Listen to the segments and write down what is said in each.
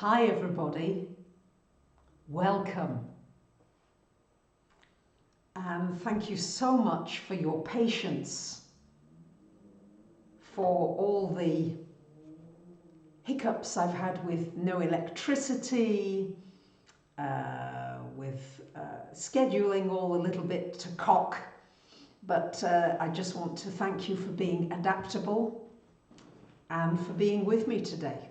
Hi everybody, welcome, and thank you so much for your patience, for all the hiccups I've had with no electricity, with scheduling all a little bit to cock, but I just want to thank you for being adaptable and for being with me today.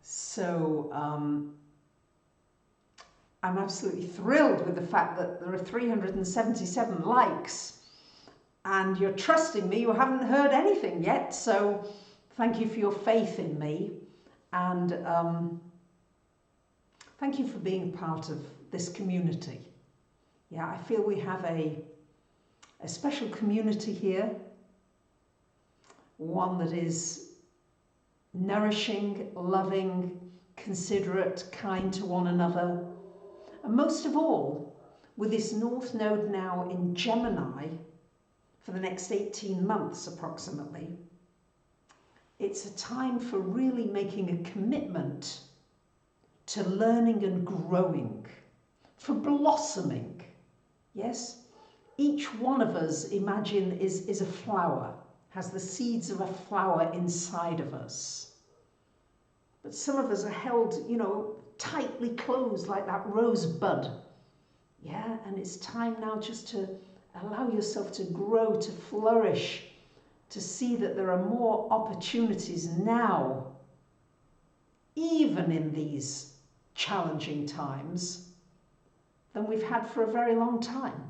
So I'm absolutely thrilled with the fact that there are 377 likes and you're trusting me. You haven't heard anything yet, so thank you for your faith in me, and thank you for being part of this community. Yeah, I feel we have a special community here, one that is nourishing, loving, considerate, kind to one another. And most of all, with this North Node now in Gemini for the next 18 months approximately, it's a time for really making a commitment to learning and growing, for blossoming. Yes? Each one of us, imagine, is a flower, has the seeds of a flower inside of us. But some of us are held, tightly closed like that rosebud. Yeah, and it's time now just to allow yourself to grow, to flourish, to see that there are more opportunities now, even in these challenging times, than we've had for a very long time.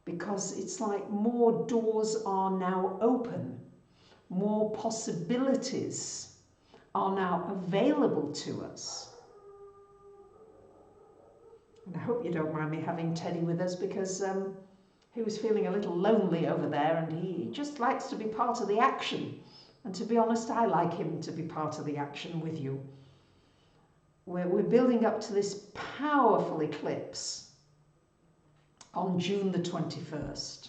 Because it's like more doors are now open, more possibilities are now available to us. And I hope you don't mind me having Teddy with us, because he was feeling a little lonely over there and he just likes to be part of the action. And to be honest, I like him to be part of the action with you. We're building up to this powerful eclipse on June the 21st,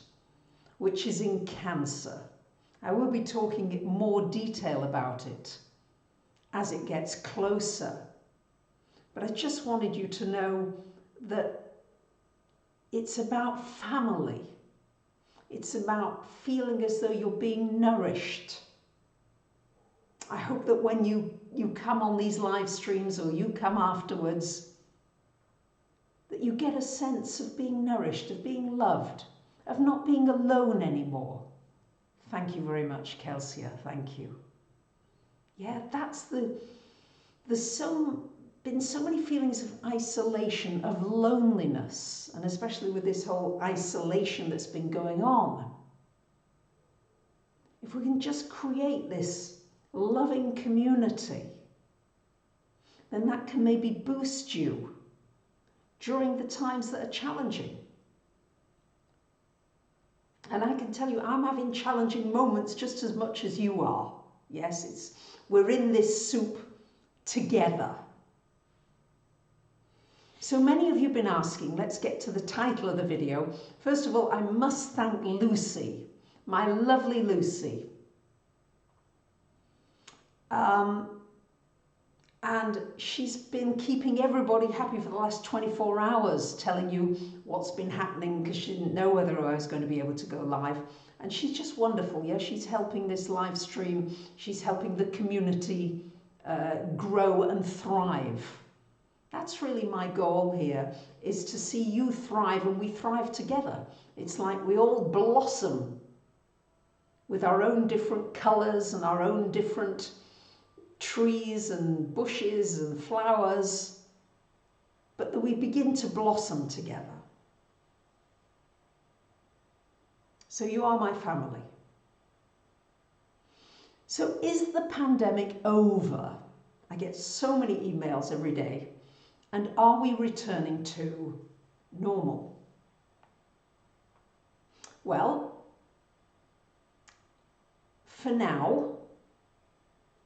which is in Cancer. I will be talking in more detail about it as it gets closer. But I just wanted you to know that it's about family. It's about feeling as though you're being nourished. I hope that when you come on these live streams or you come afterwards, that you get a sense of being nourished, of being loved, of not being alone anymore. Thank you very much, Kelsia. Thank you. Yeah, there's been so many feelings of isolation, of loneliness, and especially with this whole isolation that's been going on. If we can just create this loving community, then that can maybe boost you during the times that are challenging. And I can tell you, I'm having challenging moments just as much as you are. Yes, we're in this soup together. So many of you have been asking, let's get to the title of the video. First of all, I must thank Lucy, my lovely Lucy. And she's been keeping everybody happy for the last 24 hours, telling you what's been happening, because she didn't know whether I was going to be able to go live. And she's just wonderful. Yeah, she's helping this live stream. She's helping the community grow and thrive. That's really my goal here, is to see you thrive and we thrive together. It's like we all blossom with our own different colours and our own different trees and bushes and flowers, but that we begin to blossom together. So you are my family. So is the pandemic over? I get so many emails every day. And are we returning to normal? Well, for now,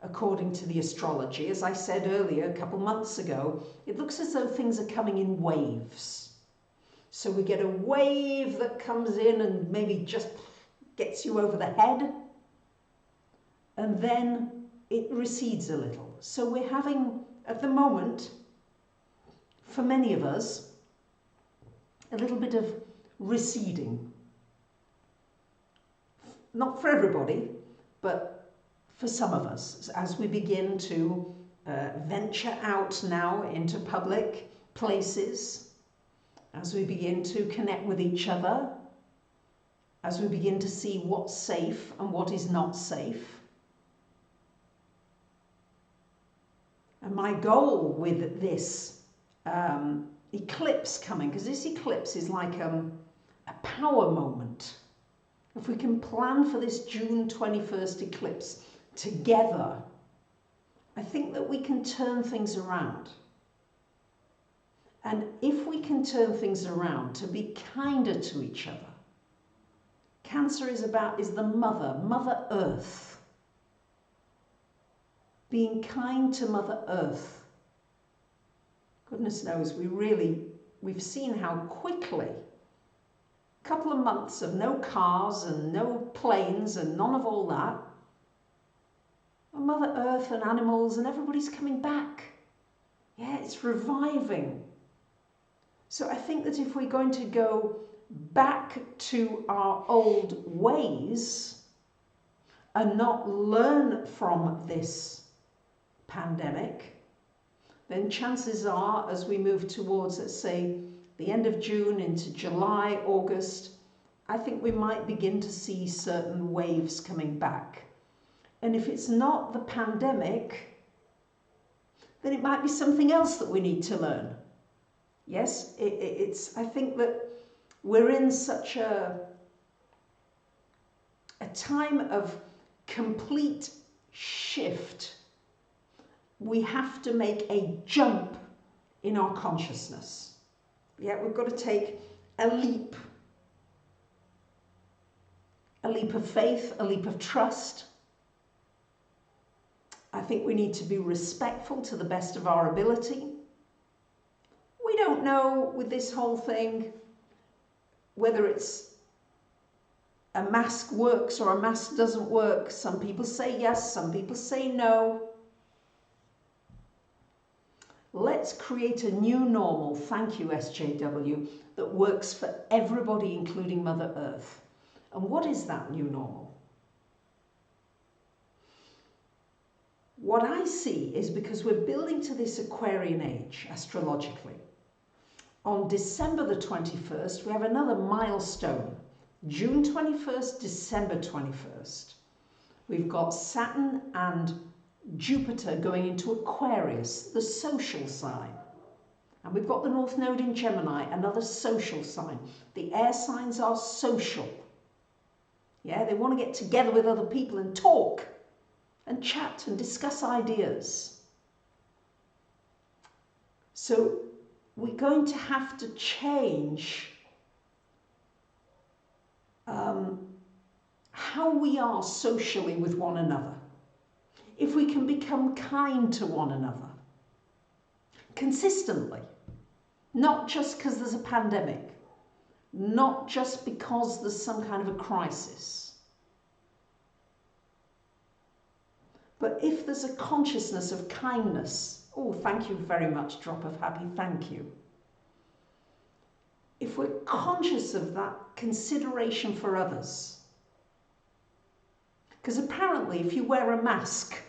according to the astrology, as I said earlier, a couple months ago, it looks as though things are coming in waves. So we get a wave that comes in and maybe just gets you over the head, and then it recedes a little. So we're having, at the moment, for many of us, a little bit of receding. Not for everybody, but for some of us, as we begin to venture out now into public places, as we begin to connect with each other, as we begin to see what's safe and what is not safe. And my goal with this eclipse coming, because this eclipse is like a power moment. If we can plan for this June 21st eclipse together, I think that we can turn things around. And if we can turn things around to be kinder to each other, Cancer is the Mother Earth. Being kind to Mother Earth. Goodness knows, we've seen how quickly, a couple of months of no cars and no planes and none of all that, and Mother Earth and animals and everybody's coming back. Yeah, it's reviving. So I think that if we're going to go back to our old ways and not learn from this pandemic, then chances are, as we move towards, let's say, the end of June into July, August, I think we might begin to see certain waves coming back. And if it's not the pandemic, then it might be something else that we need to learn. Yes, I think that we're in such a time of complete shift. We have to make a jump in our consciousness. Yeah, we've got to take a leap of faith, a leap of trust. I think we need to be respectful to the best of our ability. We don't know with this whole thing whether it's a mask works or a mask doesn't work. Some people say yes, some people say no. Let's create a new normal, thank you SJW, that works for everybody, including Mother Earth. And what is that new normal? What I see is, because we're building to this Aquarian age astrologically, on December the 21st, we have another milestone. June 21st, December 21st. We've got Saturn and Jupiter going into Aquarius, the social sign. And we've got the North Node in Gemini, another social sign. The air signs are social. Yeah, they want to get together with other people and talk and chat and discuss ideas. So we're going to have to change how we are socially with one another. If we can become kind to one another consistently, not just because there's a pandemic, not just because there's some kind of a crisis, but if there's a consciousness of kindness. Oh, thank you very much, Drop of Happy, thank you. If we're conscious of that consideration for others, because apparently if you wear a mask,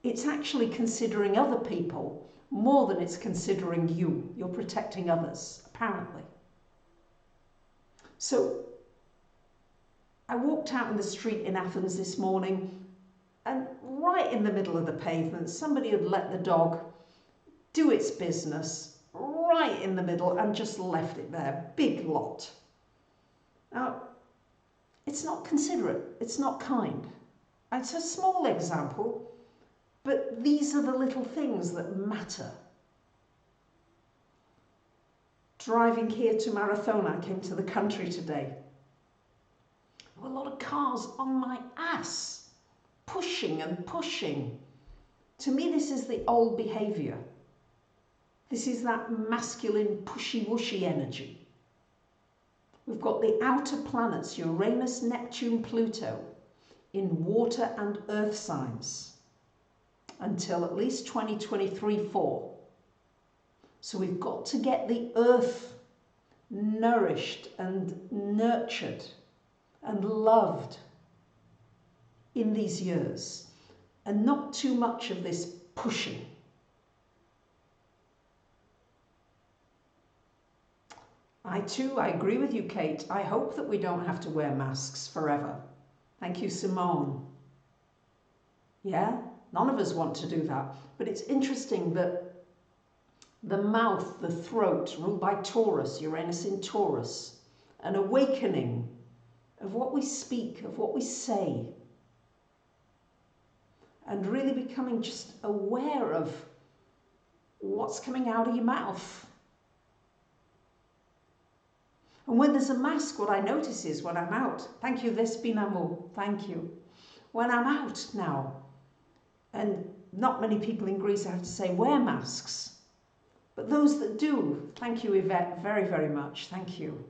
it's actually considering other people more than it's considering you. You're protecting others, apparently. So I walked out in the street in Athens this morning, and right in the middle of the pavement, somebody had let the dog do its business right in the middle and just left it there. Big lot. Now, it's not considerate, it's not kind. It's a small example, but these are the little things that matter. Driving here to Marathon, I came to the country today. There were a lot of cars on my ass, pushing and pushing. To me, this is the old behaviour. This is that masculine pushy-wushy energy. We've got the outer planets, Uranus, Neptune, Pluto, in water and earth signs. until at least 2023-4. So we've got to get the earth nourished and nurtured and loved in these years, and not too much of this pushing. I agree with you, Kate. I hope that we don't have to wear masks forever. Thank you, Simone. Yeah, none of us want to do that. But it's interesting that the mouth, the throat, ruled by Taurus, Uranus in Taurus, an awakening of what we speak, of what we say, and really becoming just aware of what's coming out of your mouth. And when there's a mask, what I notice is when I'm out, thank you, Vespinamo, thank you. When I'm out now, and not many people in Greece, I have to say, wear masks. But those that do, thank you, Yvette, very, very much. Thank you.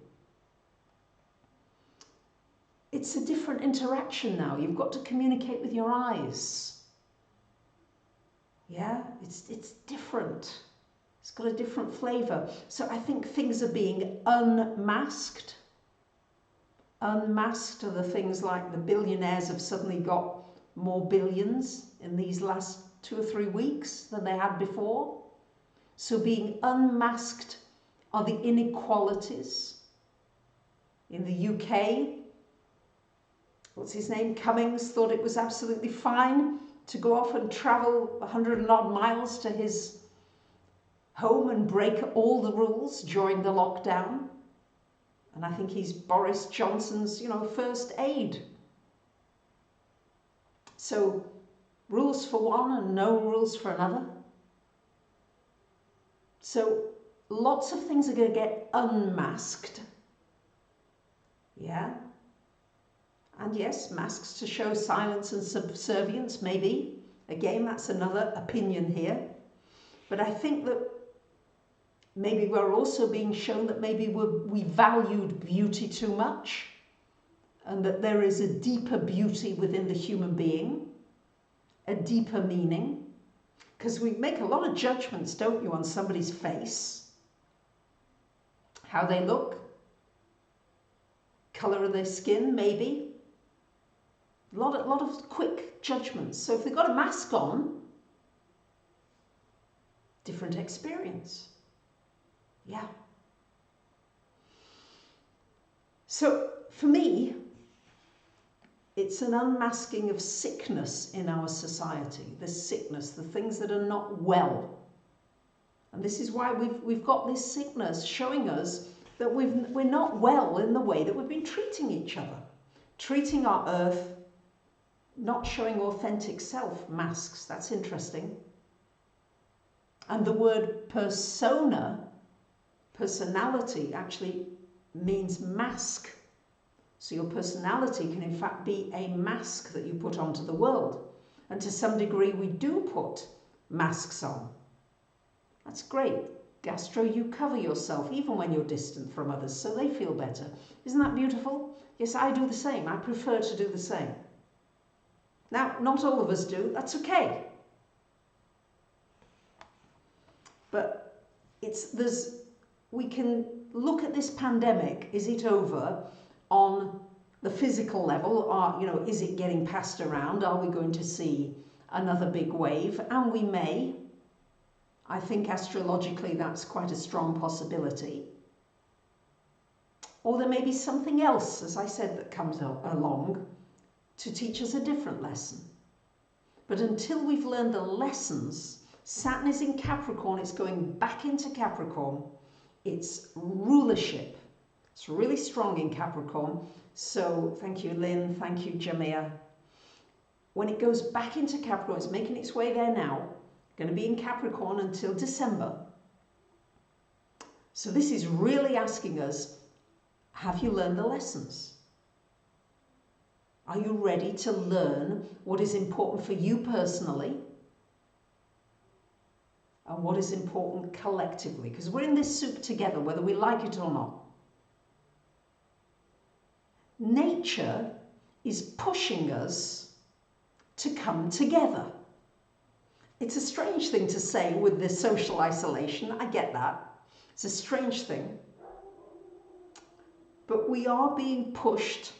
It's a different interaction now. You've got to communicate with your eyes. Yeah, it's different. It's got a different flavour. So I think things are being unmasked. Unmasked are the things like the billionaires have suddenly got more billions in these last 2 or 3 weeks than they had before. So being unmasked are the inequalities. In the UK, what's his name, Cummings, thought it was absolutely fine to go off and travel 100 and odd miles to his home and break all the rules during the lockdown. And I think he's Boris Johnson's, first aide. So rules for one and no rules for another. So lots of things are going to get unmasked. Yeah. And yes, masks to show silence and subservience, maybe. Again, that's another opinion here. But I think that maybe we're also being shown that maybe we valued beauty too much, and that there is a deeper beauty within the human being, a deeper meaning. Because we make a lot of judgments, don't you, on somebody's face, how they look, colour of their skin, maybe. A lot of quick judgments. So if they've got a mask on, different experience. Yeah. So for me, it's an unmasking of sickness in our society. The sickness, the things that are not well. And this is why we've got this sickness showing us that we're not well in the way that we've been treating each other. Treating our earth, not showing authentic self, masks. That's interesting. And the word persona, personality, actually means mask. So your personality can in fact be a mask that you put onto the world. And to some degree we do put masks on. That's great. Gastro, you cover yourself even when you're distant from others so they feel better. Isn't that beautiful? Yes, I do the same. I prefer to do the same. Now, not all of us do. That's okay. But we can look at this pandemic. Is it over? On the physical level, is it getting passed around? Are we going to see another big wave? And we may. I think astrologically that's quite a strong possibility. Or there may be something else, as I said, that comes along to teach us a different lesson. But until we've learned the lessons, Saturn is in Capricorn, it's going back into Capricorn. It's rulership. It's really strong in Capricorn. So thank you, Lynn. Thank you, Jamia. When it goes back into Capricorn, it's making its way there now. Going to be in Capricorn until December. So this is really asking us, have you learned the lessons? Are you ready to learn what is important for you personally? And what is important collectively? Because we're in this soup together, whether we like it or not. Nature is pushing us to come together. It's a strange thing to say with this social isolation. I get that. It's a strange thing. But we are being pushed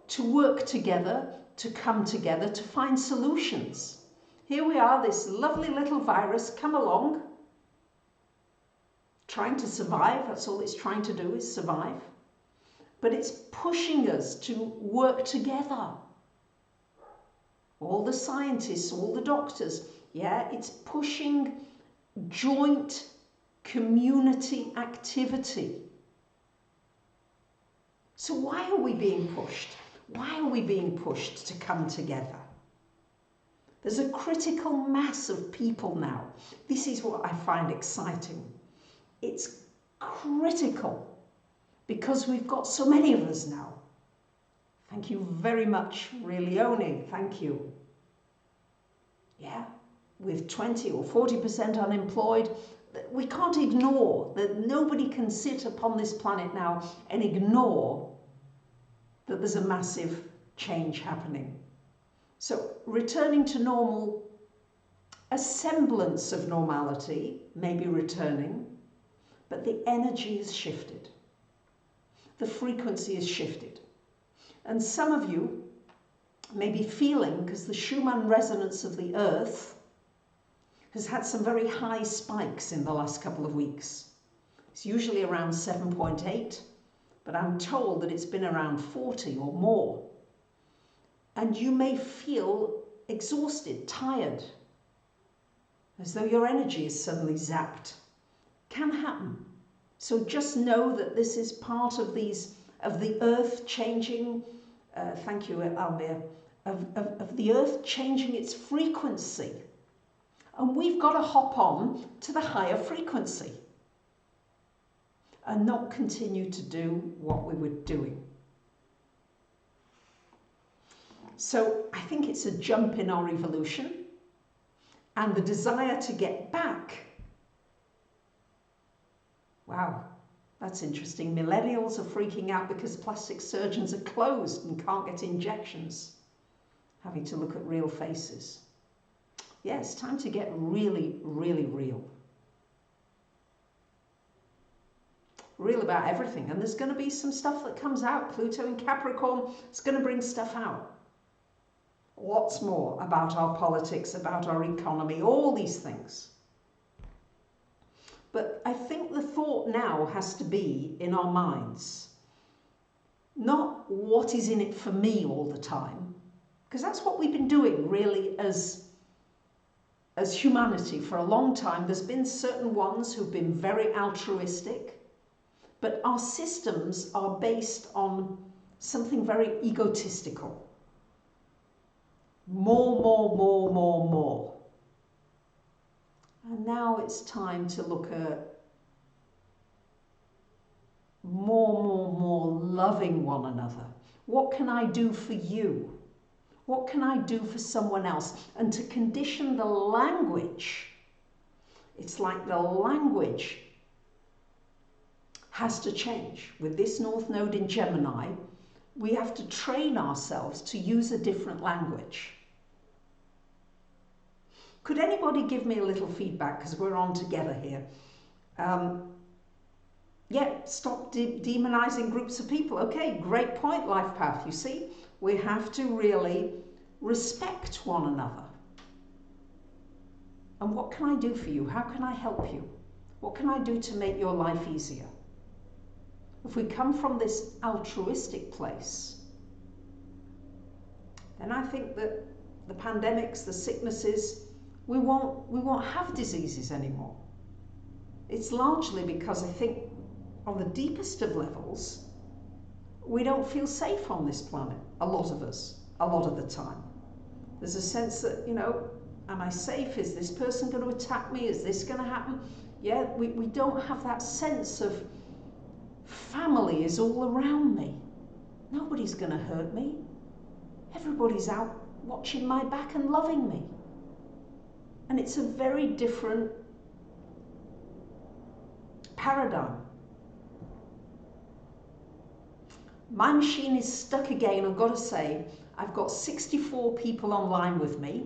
to work together, to come together, to find solutions. Here we are, this lovely little virus come along, trying to survive. That's all it's trying to do, is survive. But it's pushing us to work together. All the scientists, all the doctors, yeah, it's pushing joint community activity. So why are we being pushed? Why are we being pushed to come together? There's a critical mass of people now. This is what I find exciting. It's critical because we've got so many of us now. Thank you very much, Leone. Thank you. Yeah, with 20 or 40% unemployed, we can't ignore that. Nobody can sit upon this planet now and ignore that there's a massive change happening. So returning to normal, a semblance of normality may be returning, but the energy has shifted. The frequency has shifted. And some of you may be feeling, because the Schumann resonance of the Earth has had some very high spikes in the last couple of weeks. It's usually around 7.8, but I'm told that it's been around 40 or more. And you may feel exhausted, tired, as though your energy is suddenly zapped. Can happen. So just know that this is part of the Earth changing. Thank you, Almir. Of the Earth changing its frequency. And we've got to hop on to the higher frequency and not continue to do what we were doing. So I think it's a jump in our evolution, and the desire to get back. Wow, that's interesting. Millennials are freaking out because plastic surgeons are closed and can't get injections, having to look at real faces. Yeah, it's time to get really, really real. Real about everything. And there's going to be some stuff that comes out. Pluto in Capricorn is going to bring stuff out. Lots more about our politics, about our economy, all these things. But I think the thought now has to be in our minds, not what is in it for me all the time, because that's what we've been doing really as humanity for a long time. There's been certain ones who've been very altruistic, but our systems are based on something very egotistical. More, more, more, more, more. And now it's time to look at more, more, more loving one another. What can I do for you? What can I do for someone else? And to condition the language. It's like the language has to change. With this North Node in Gemini, we have to train ourselves to use a different language. Could anybody give me a little feedback, because we're on together here? Yeah, stop demonizing groups of people. Okay, great point, Life Path. You see, we have to really respect one another. And what can I do for you? How can I help you? What can I do to make your life easier? If we come from this altruistic place, then I think that the pandemics, the sicknesses, we won't have diseases anymore. It's largely because I think on the deepest of levels, we don't feel safe on this planet, a lot of us, a lot of the time. There's a sense that, you know, am I safe? Is this person going to attack me? Is this going to happen? Yeah, we don't have that sense of family is all around me. Nobody's going to hurt me. Everybody's out watching my back and loving me. And it's a very different paradigm. My machine is stuck again. I've got to say, I've got 64 people online with me.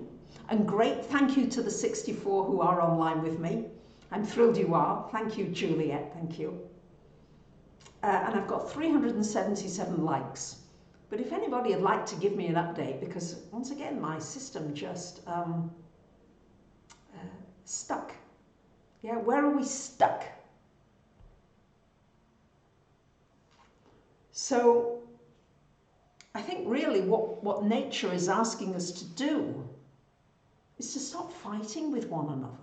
And great thank you to the 64 who are online with me. I'm thrilled you are. Thank you, Juliet. Thank you. And I've got 377 likes. But if anybody would like to give me an update, because once again, my system just stuck. Yeah, where are we stuck? So I think really what nature is asking us to do is to stop fighting with one another.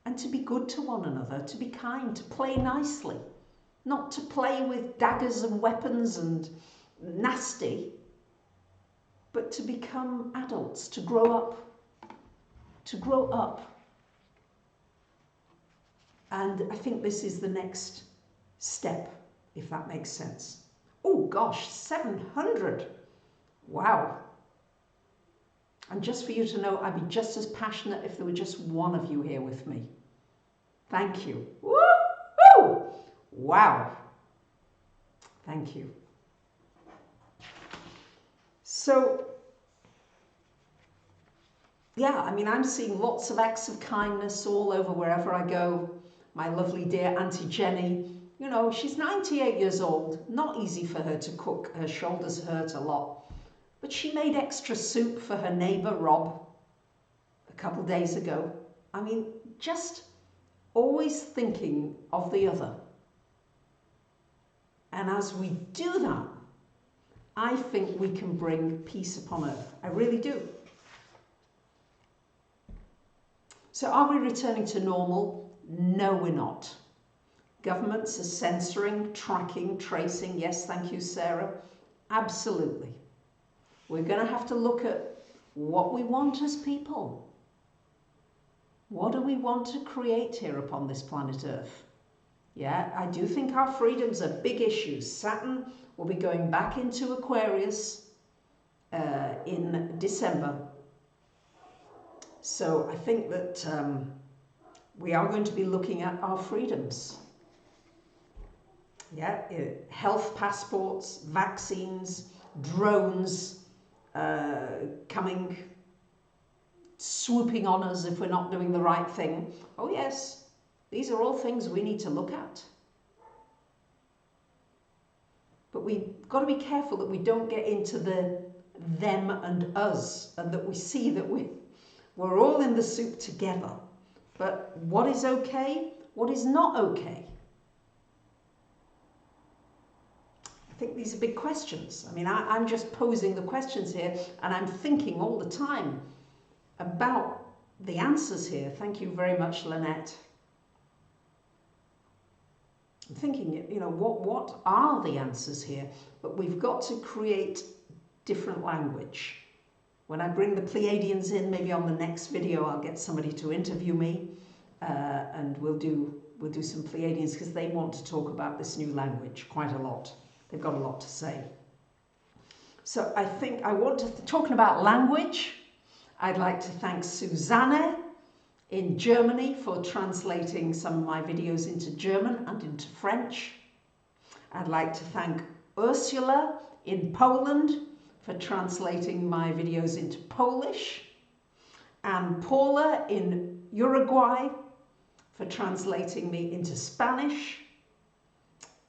And to be good to one another, to be kind, to play nicely. Not to play with daggers and weapons and nasty, but to become adults, to grow up. To grow up. And I think this is the next step, if that makes sense. Oh gosh, 700. Wow. And just for you to know, I'd be just as passionate if there were just one of you here with me. Thank you. Woo-hoo! Wow. Thank you. So, yeah, I mean, I'm seeing lots of acts of kindness all over wherever I go. My lovely dear Auntie Jenny, you know, she's 98 years old. Not easy for her to cook. Her shoulders hurt a lot. But she made extra soup for her neighbour, Rob, a couple of days ago. I mean, just always thinking of the other. And as we do that, I think we can bring peace upon earth. I really do. So are we returning to normal? No, we're not. Governments are censoring, tracking, tracing. Yes, thank you, Sarah. Absolutely. We're going to have to look at what we want as people. What do we want to create here upon this planet Earth? Yeah, I do think our freedoms are big issues. Saturn will be going back into Aquarius in December. So I think that we are going to be looking at our freedoms. Yeah, health passports, vaccines, drones coming, swooping on us if we're not doing the right thing. Oh yes, these are all things we need to look at. But we've got to be careful that we don't get into the them and us, and that we see that we're all in the soup together. But what is okay? What is not okay? I think these are big questions. I mean, I'm just posing the questions here, and I'm thinking all the time about the answers here. Thank you very much, Lynette. I'm thinking, you know, what are the answers here? But we've got to create different language. When I bring the Pleiadians in, maybe on the next video, I'll get somebody to interview me, and we'll do some Pleiadians, because they want to talk about this new language quite a lot. They've got a lot to say. So I think I want to, talking about language, I'd like to thank Susanne in Germany for translating some of my videos into German and into French. I'd like to thank Ursula in Poland for translating my videos into Polish, and Paula in Uruguay for translating me into Spanish.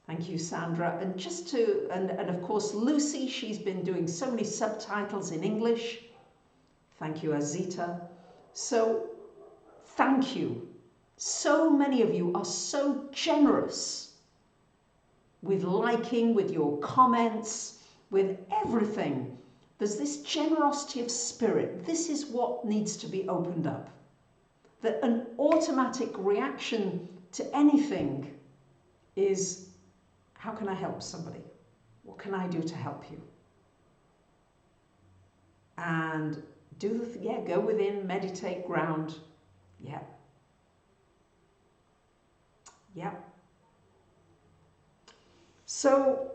Thank you, Sandra. And just to, and of course, Lucy, she's been doing so many subtitles in English. Thank you, Azita. So, thank you. So many of you are so generous with liking, with your comments, with everything. There's this generosity of spirit. This is what needs to be opened up. That an automatic reaction to anything is, how can I help somebody? What can I do to help you? And do the, yeah, go within, meditate, ground. Yeah. Yeah. So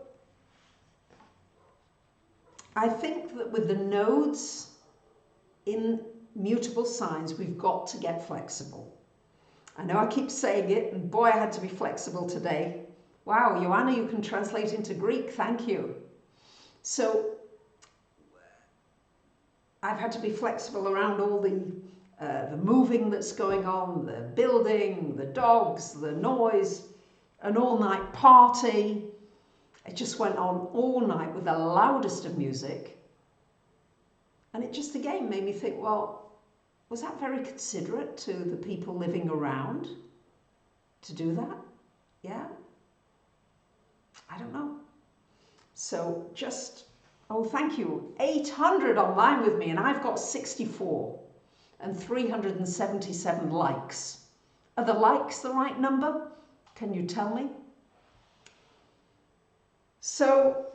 I think that with the nodes in mutable signs, we've got to get flexible. I know I keep saying it, and boy, I had to be flexible today. Wow, Joanna, you can translate into Greek. Thank you. So I've had to be flexible around all the moving that's going on, the building, the dogs, the noise, an all-night party. It just went on all night with the loudest of music. And it just again made me think, well, was that very considerate to the people living around to do that? Yeah? I don't know. So just, oh, thank you. 800 online with me, and I've got 64 and 377 likes. Are the likes the right number? Can you tell me? So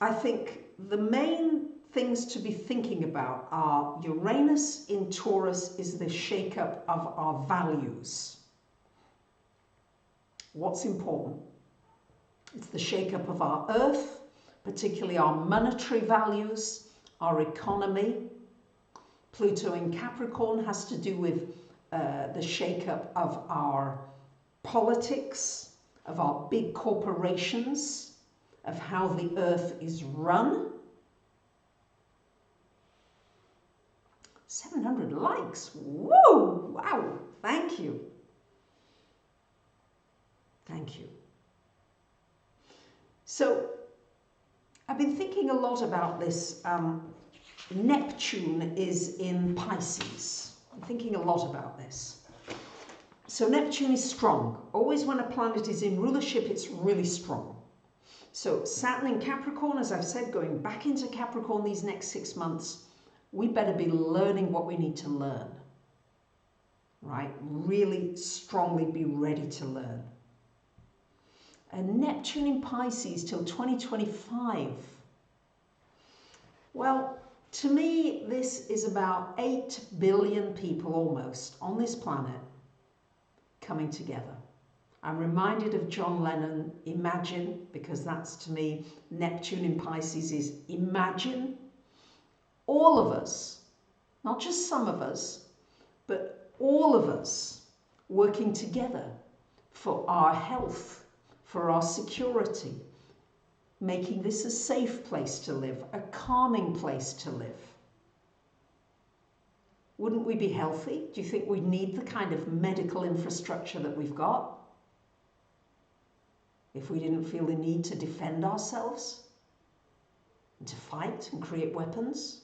I think the main things to be thinking about are Uranus in Taurus is the shake-up of our values. What's important? It's the shake-up of our earth, particularly our monetary values, our economy. Pluto in Capricorn has to do with the shake-up of our politics, of our big corporations, of how the earth is run. 700 likes. Woo! Wow! Thank you. Thank you. So, I've been thinking a lot about this. Neptune is in Pisces. I'm thinking a lot about this. So Neptune is strong. Always when a planet is in rulership, it's really strong. So Saturn in Capricorn, as I've said, going back into Capricorn these next 6 months, we better be learning what we need to learn. Right? Really strongly be ready to learn. And Neptune in Pisces till 2025. Well, to me, this is about 8 billion people almost on this planet coming together. I'm reminded of John Lennon, Imagine, because that's to me, Neptune in Pisces is imagine. All of us, not just some of us, but all of us working together for our health, for our security, making this a safe place to live, a calming place to live. Wouldn't we be healthy? Do you think we need the kind of medical infrastructure that we've got? If we didn't feel the need to defend ourselves and to fight and create weapons?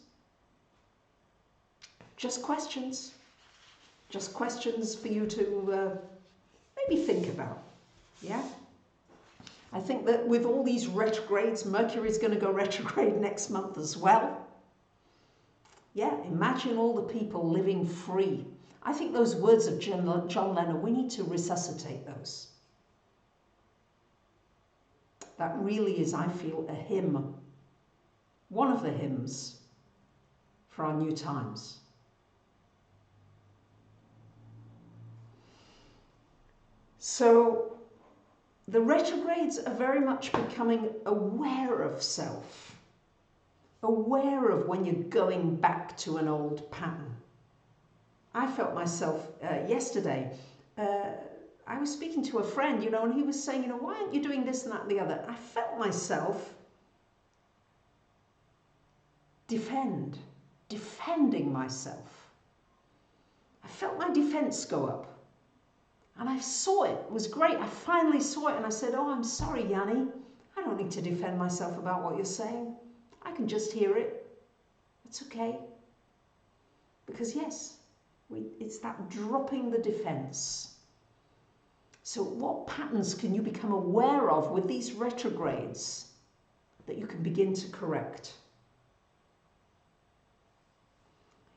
Just questions. Just questions for you to maybe think about. Yeah? I think that with all these retrogrades, Mercury's going to go retrograde next month as well. Yeah, imagine all the people living free. I think those words of John Lennon, we need to resuscitate those. That really is, I feel, a hymn. One of the hymns for our new times. So, the retrogrades are very much becoming aware of self. Aware of when you're going back to an old pattern. I felt myself yesterday, I was speaking to a friend, and he was saying, why aren't you doing this and that and the other? I felt myself defending myself. I felt my defense go up. And I saw it. It was great. I finally saw it and I said, oh, I'm sorry, Yanni. I don't need to defend myself about what you're saying. I can just hear it. It's okay. Because yes, it's that dropping the defense. So what patterns can you become aware of with these retrogrades that you can begin to correct?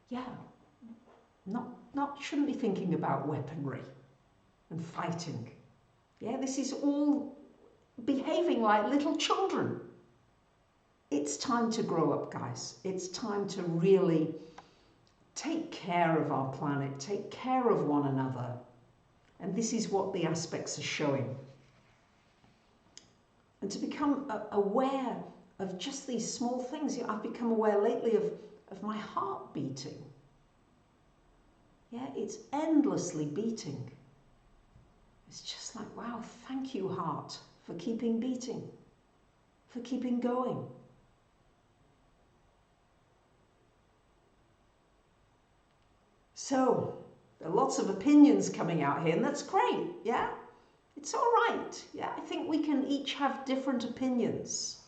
Yeah, shouldn't be thinking about weaponry and fighting. Yeah, this is all behaving like little children. It's time to grow up, guys. It's time to really take care of our planet, take care of one another. And this is what the aspects are showing. And to become aware of just these small things. I've become aware lately of my heart beating. Yeah, it's endlessly beating. It's just like, wow, thank you, heart, for keeping beating, for keeping going. So, there are lots of opinions coming out here, and that's great, yeah? It's all right, yeah? I think we can each have different opinions.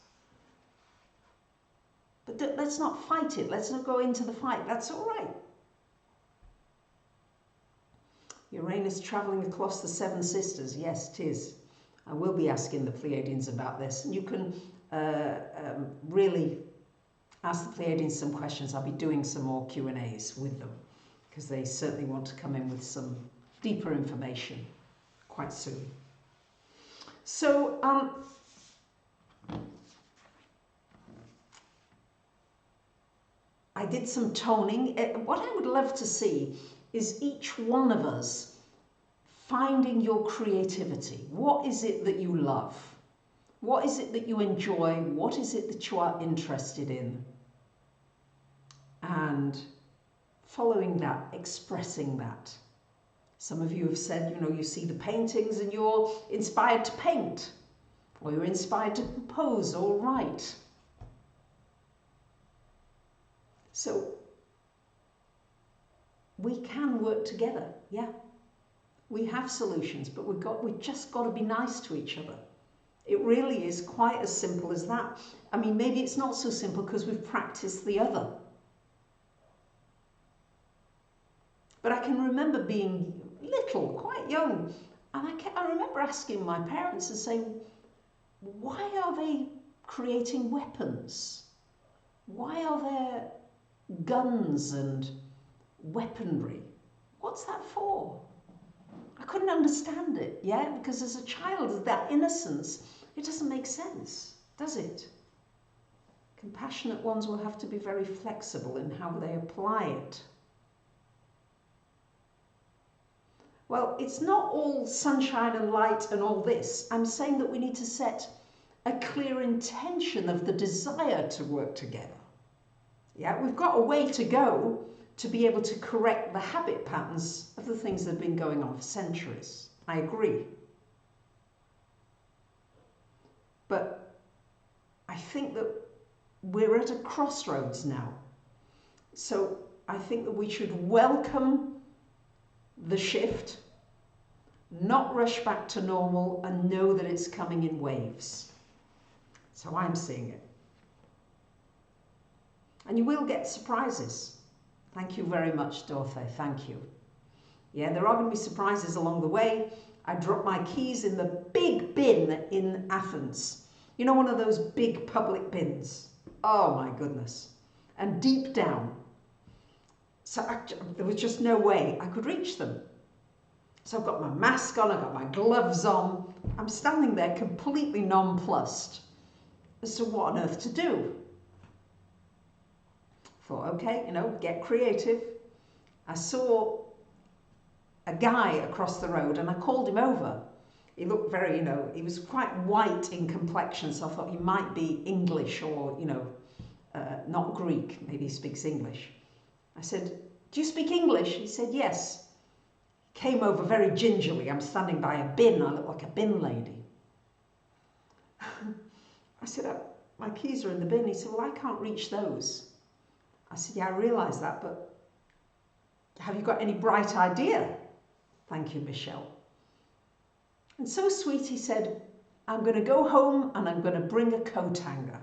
But let's not fight it. Let's not go into the fight. That's all right. Uranus travelling across the Seven Sisters. Yes, it is. I will be asking the Pleiadians about this. And you can really ask the Pleiadians some questions. I'll be doing some more Q&As with them because they certainly want to come in with some deeper information quite soon. So, I did some toning. What I would love to see is each one of us finding your creativity. What is it that you love? What is it that you enjoy? What is it that you are interested in? And following that, expressing that. Some of you have said, you know, you see the paintings and you're inspired to paint, or you're inspired to compose or write. So we can work together, yeah. We have solutions, but we've just got to be nice to each other. It really is quite as simple as that. I mean, maybe it's not so simple because we've practiced the other. But I can remember being little, quite young, and I remember asking my parents and saying, why are they creating weapons? Why are there guns and weaponry? What's that for? I couldn't understand it, yeah? Because as a child, that innocence, it doesn't make sense, does it? Compassionate ones will have to be very flexible in how they apply it. Well, it's not all sunshine and light and all this. I'm saying that we need to set a clear intention of the desire to work together. Yeah, we've got a way to go to be able to correct the habit patterns of the things that have been going on for centuries. I agree. But I think that we're at a crossroads now. So I think that we should welcome the shift, not rush back to normal, and know that it's coming in waves. So I'm seeing it. And you will get surprises. Thank you very much, Dorothy. Thank you. Yeah, there are going to be surprises along the way. I dropped my keys in the big bin in Athens. You know, one of those big public bins. Oh my goodness. And deep down. So there was just no way I could reach them. So I've got my mask on, I've got my gloves on. I'm standing there completely nonplussed as to what on earth to do. Thought, okay, you know, get creative. I saw a guy across the road and I called him over. He looked very, you know, he was quite white in complexion, so I thought he might be English or, you know, not Greek, maybe he speaks English. I said, do you speak English? He said, yes. Came over very gingerly. I'm standing by a bin. I look like a bin lady. I said, my keys are in the bin. He said, well, I can't reach those. I said, yeah, I realise that, but have you got any bright idea? Thank you, Michelle. And so sweet, he said, I'm going to go home and I'm going to bring a coat hanger.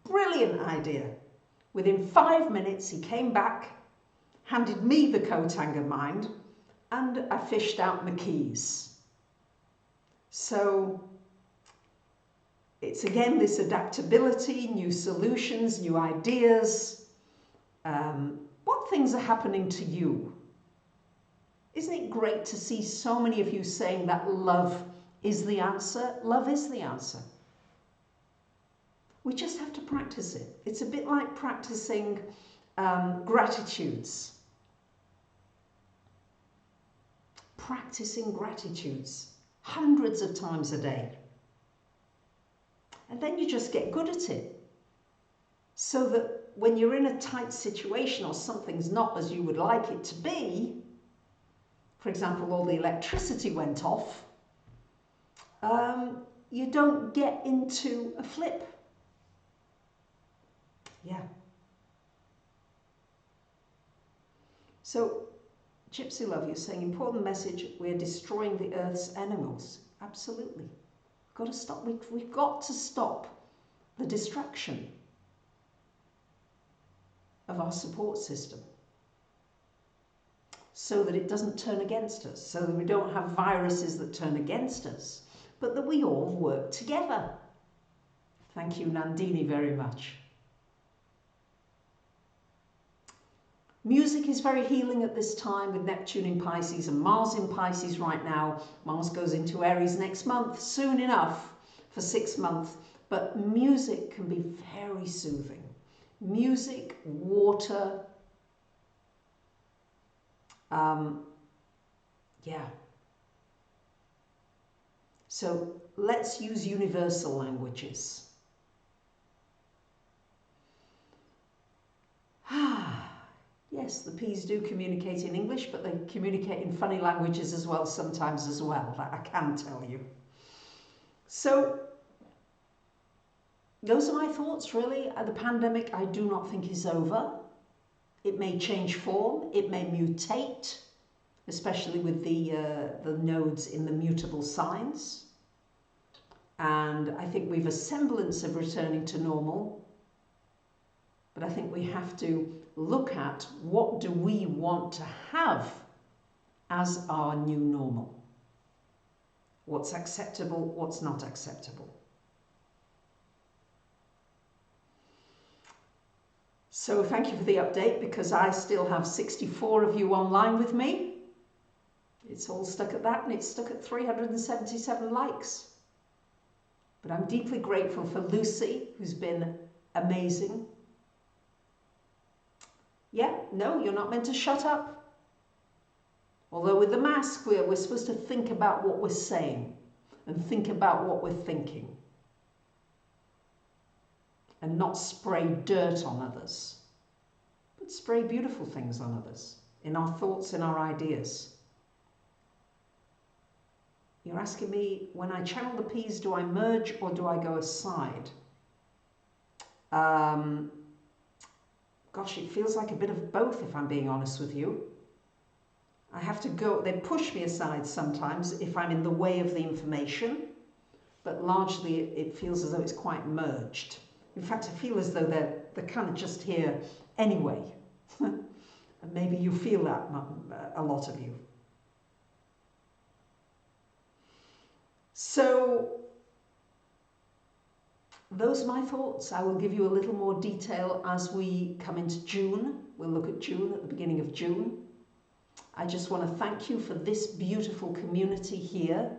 Brilliant idea. Within 5 minutes, he came back, handed me the coat hanger, mind, and I fished out my keys. So it's again this adaptability, new solutions, new ideas. What things are happening to you? Isn't it great to see so many of you saying that love is the answer? Love is the answer. We just have to practice it. It's a bit like practicing gratitudes. Practicing gratitudes hundreds of times a day. And then you just get good at it. So that when you're in a tight situation or something's not as you would like it to be, for example, all the electricity went off, you don't get into a flip. Yeah. So, Gypsy Love, you're saying, important message, we're destroying the Earth's animals. Absolutely. We've got to stop. We've got to stop the distraction of our support system so that it doesn't turn against us, so that we don't have viruses that turn against us, but that we all work together. Thank you, Nandini, very much. Music is very healing at this time with Neptune in Pisces and Mars in Pisces right now. Mars goes into Aries next month, soon enough, for 6 months. But music can be very soothing. Music, water, yeah. So let's use universal languages. Yes, the peas do communicate in English, but they communicate in funny languages as well sometimes as well, that I can tell you. So those are my thoughts, really. The pandemic, I do not think is over. It may change form, it may mutate, especially with the nodes in the mutable signs. And I think we've a semblance of returning to normal. But I think we have to look at what do we want to have as our new normal. What's acceptable, what's not acceptable. So thank you for the update, because I still have 64 of you online with me. It's all stuck at that, and it's stuck at 377 likes. But I'm deeply grateful for Lucy, who's been amazing. Yeah, no, you're not meant to shut up. Although with the mask, we're supposed to think about what we're saying and think about what we're thinking. And not spray dirt on others, but spray beautiful things on others, in our thoughts, in our ideas. You're asking me, when I channel the peas, do I merge or do I go aside? Gosh, it feels like a bit of both, if I'm being honest with you. I have to go, they push me aside sometimes if I'm in the way of the information, but largely it feels as though it's quite merged. In fact, I feel as though they're kind of just here anyway. And maybe you feel that, a lot of you. So those are my thoughts. I will give you a little more detail as we come into June. We'll look at June, at the beginning of June. I just want to thank you for this beautiful community here.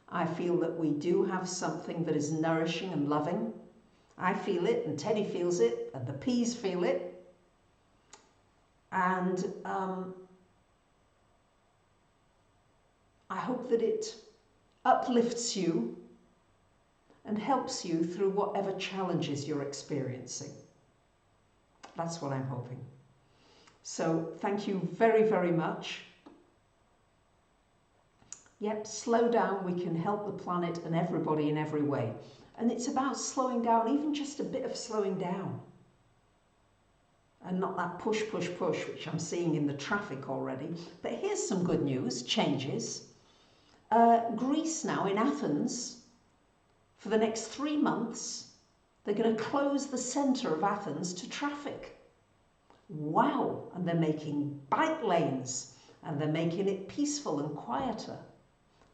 I feel that we do have something that is nourishing and loving. I feel it, and Teddy feels it, and the peas feel it. And I hope that it uplifts you and helps you through whatever challenges you're experiencing. That's what I'm hoping. So thank you very, very much. Yep, slow down. We can help the planet and everybody in every way. And it's about slowing down, even just a bit of slowing down. And not that push, push, push, which I'm seeing in the traffic already. But here's some good news, changes. Greece now, in Athens, for the next 3 months, they're going to close the centre of Athens to traffic. Wow! And they're making bike lanes, and they're making it peaceful and quieter.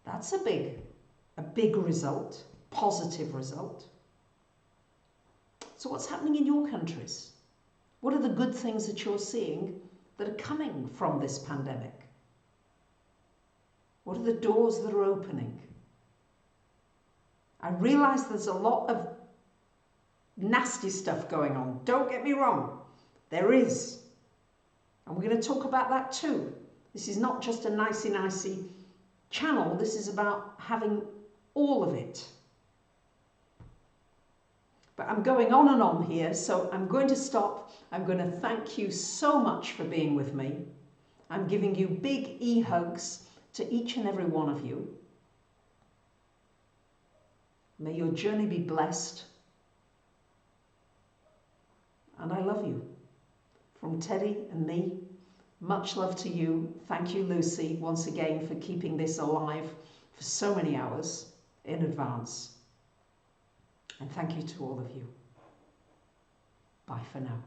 That's a big result, positive result. So what's happening in your countries? What are the good things that you're seeing that are coming from this pandemic? What are the doors that are opening? I realise there's a lot of nasty stuff going on. Don't get me wrong. There is. And we're going to talk about that too. This is not just a nicey-nicey channel. This is about having all of it. But I'm going on and on here, so I'm going to stop. I'm going to thank you so much for being with me. I'm giving you big e-hugs to each and every one of you. May your journey be blessed. And I love you. From Teddy and me, Much love to you. Thank you, Lucy, once again for keeping this alive for so many hours in advance. And thank you to all of you. Bye for now.